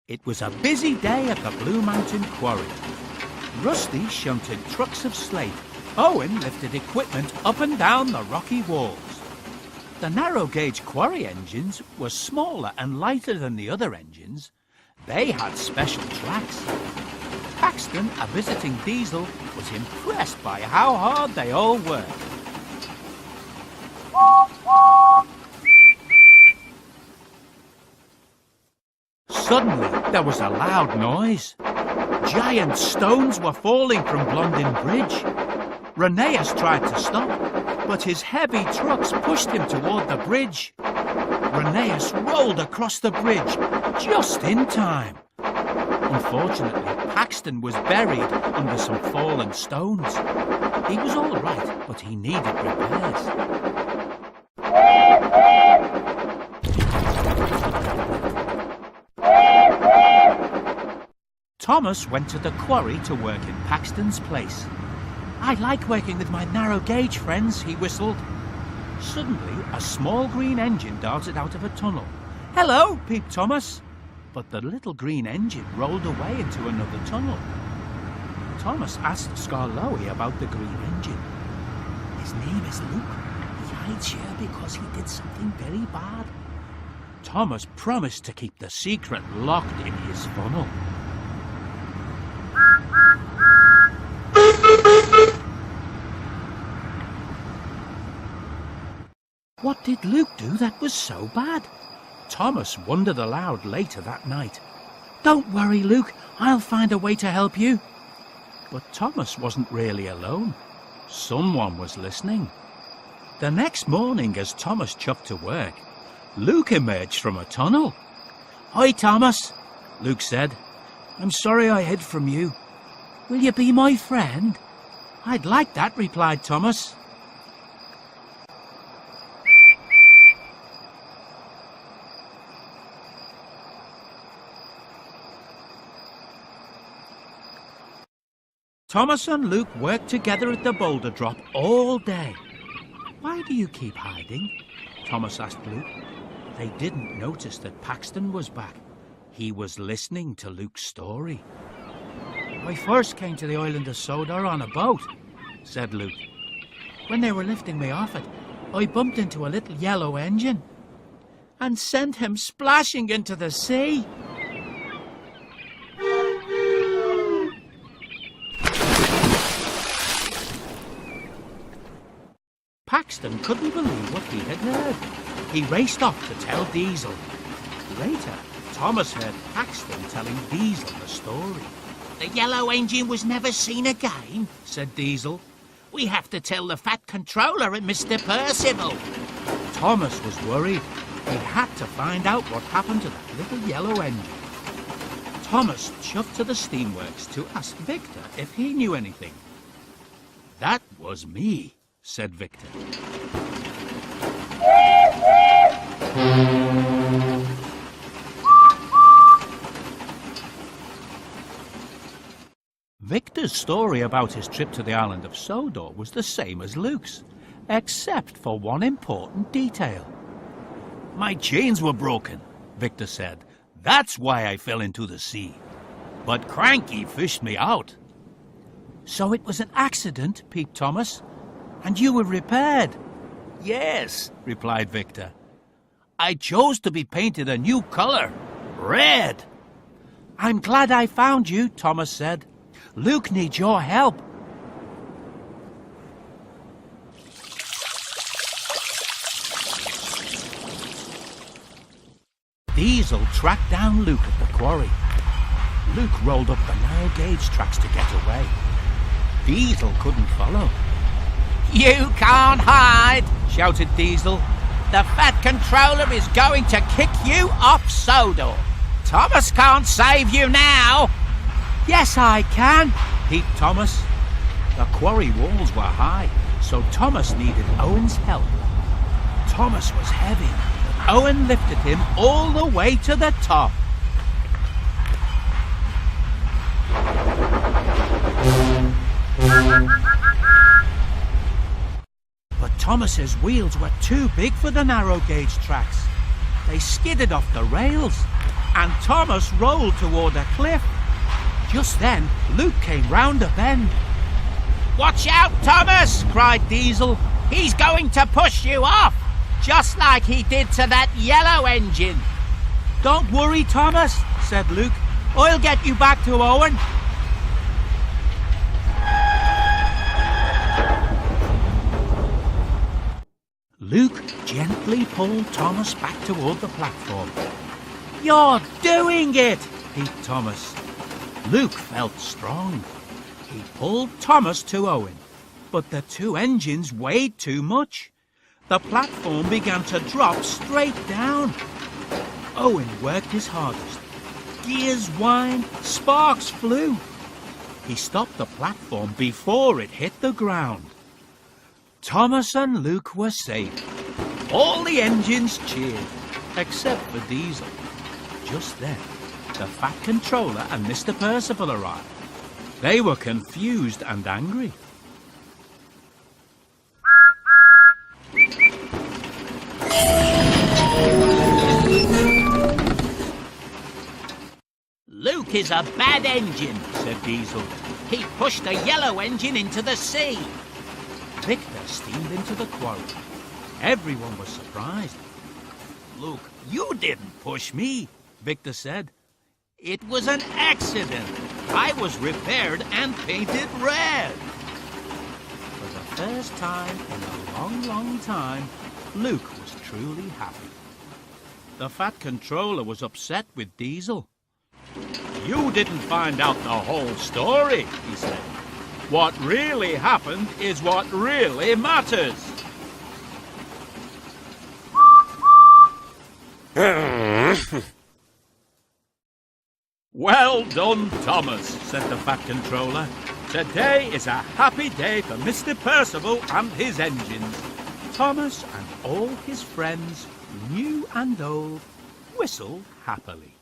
It was a busy day at the Blue Mountain Quarry. Rusty shunted trucks of slate. Owen lifted equipment up and down the rocky walls. The narrow-gauge quarry engines were smaller and lighter than the other engines. They had special tracks. Paxton, a visiting diesel, was impressed by how hard they all worked. Suddenly, there was a loud noise. Giant stones were falling from Blondin Bridge. Rheneas tried to stop, but his heavy trucks pushed him toward the bridge. Rheneas rolled across the bridge just in time. Unfortunately, Paxton was buried under some fallen stones. He was all right, but he needed repairs. Thomas went to the quarry to work in Paxton's place. "I like working with my narrow-gauge friends," he whistled. Suddenly, a small green engine darted out of a tunnel. "Hello," peeped Thomas. But the little green engine rolled away into another tunnel. Thomas asked Skarloey about the green engine. "His name is Luke. He hides here because he did something very bad." Thomas promised to keep the secret locked in his funnel. What did Luke do that was so bad? Thomas wondered aloud later that night. "Don't worry, Luke, I'll find a way to help you." But Thomas wasn't really alone. Someone was listening. The next morning, as Thomas chuffed to work, Luke emerged from a tunnel. "Hi, Thomas," Luke said. "I'm sorry I hid from you. Will you be my friend?" "I'd like that," replied Thomas. Thomas and Luke worked together at the boulder drop all day. "Why do you keep hiding?" Thomas asked Luke. They didn't notice that Paxton was back. He was listening to Luke's story. "I first came to the island of Sodor on a boat," said Luke. "When they were lifting me off it, I bumped into a little yellow engine and sent him splashing into the sea." Paxton couldn't believe what he had heard. He raced off to tell Diesel. Later, Thomas heard Paxton telling Diesel the story. "The yellow engine was never seen again," said Diesel. "We have to tell the Fat Controller and Mr. Percival." Thomas was worried. He had to find out what happened to that little yellow engine. Thomas chuffed to the steamworks to ask Victor if he knew anything. "That was me," said Victor. Victor's story about his trip to the island of Sodor was the same as Luke's, except for one important detail. "My chains were broken," Victor said. "That's why I fell into the sea. But Cranky fished me out." "So it was an accident," peeped Thomas. "And you were repaired?" "Yes," replied Victor. "I chose to be painted a new color, red." "I'm glad I found you," Thomas said. "Luke needs your help." Diesel tracked down Luke at the quarry. Luke rolled up the narrow gauge tracks to get away. Diesel couldn't follow. "You can't hide," shouted Diesel. "The Fat Controller is going to kick you off Sodor. Thomas can't save you now." "Yes, I can," peeped Thomas. The quarry walls were high, so Thomas needed Owen's help. Thomas was heavy, but Owen lifted him all the way to the top. But Thomas's wheels were too big for the narrow gauge tracks. They skidded off the rails, and Thomas rolled toward a cliff. Just then, Luke came round a bend. "Watch out, Thomas!" cried Diesel. "He's going to push you off, just like he did to that yellow engine." "Don't worry, Thomas," said Luke. "I'll get you back to Owen." Luke gently pulled Thomas back toward the platform. "You're doing it!" peeped Thomas. Luke felt strong. He pulled Thomas to Owen, but the two engines weighed too much. The platform began to drop straight down. Owen worked his hardest. Gears whined, sparks flew. He stopped the platform before it hit the ground. Thomas and Luke were safe. All the engines cheered, except for Diesel. Just then, the Fat Controller and Mr. Percival arrived. They were confused and angry. "Luke is a bad engine," said Diesel. "He pushed the yellow engine into the sea." Victor steamed into the quarry. Everyone was surprised. "Luke, you didn't push me," Victor said. "It was an accident. I was repaired and painted red." For the first time in a long, long time, Luke was truly happy. The Fat Controller was upset with Diesel. "You didn't find out the whole story," he said. "What really happened is what really matters." "Well done, Thomas," said the Fat Controller. "Today is a happy day for Mr. Percival and his engines." Thomas and all his friends, new and old, whistled happily.